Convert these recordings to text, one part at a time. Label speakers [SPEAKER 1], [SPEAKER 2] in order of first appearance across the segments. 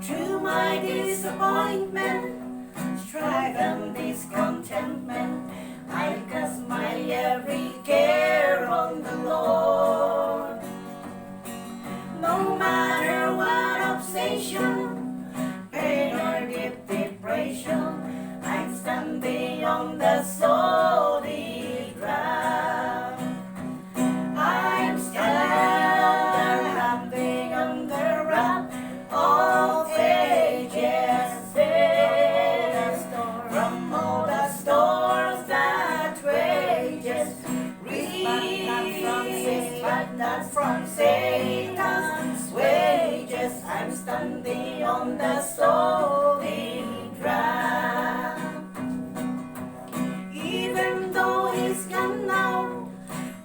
[SPEAKER 1] Through my disappointment, strife and discontentment, I cast my every care on the Lord. No matter what obsession, pain or deep depression, I'm standing on the solid ground. I'm standing on the rock of ages, from all the storms that rages, but not from Satan's wages. I'm standing on the solid ground. Even though he's gone now,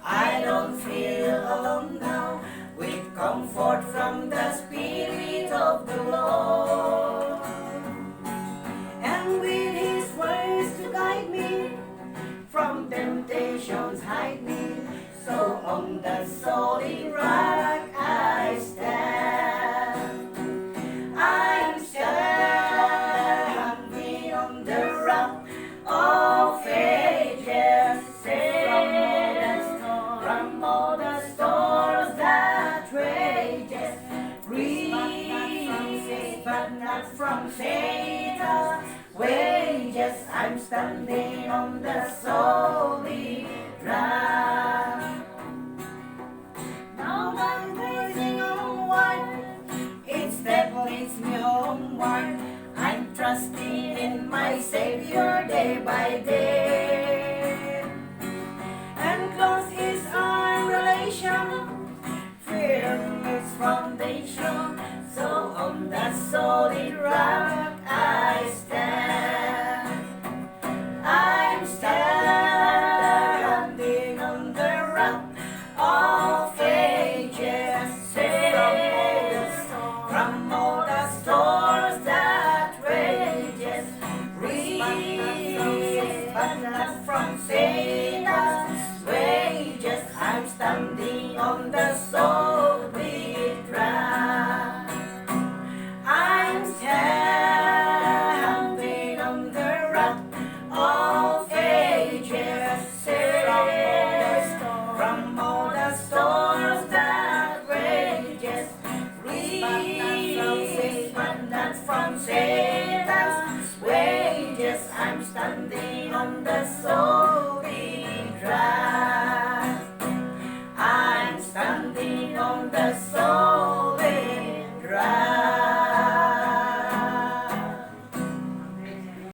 [SPEAKER 1] I don't feel alone now, with comfort from the Spirit of the Lord. And with His words to guide me, from temptations hide me, so on the solid rock I stand. I'm standing on the rock of ages, from all the storms that rages, but not from Satan's wages. I'm standing on the solid ground. Now I'm gazing onward, each step leads me homeward. I'm trusting in my Savior day by day, and close is our relation, firm its foundation, so on that solid rock I stand. I'm standing on the rock of ages, from all the storms that rages, but not from Satan's wages. I'm standing on the solid ground. I'm standing on the rock of ages, from all the storms that rages, but not from Satan's wages. I'm standing on the solid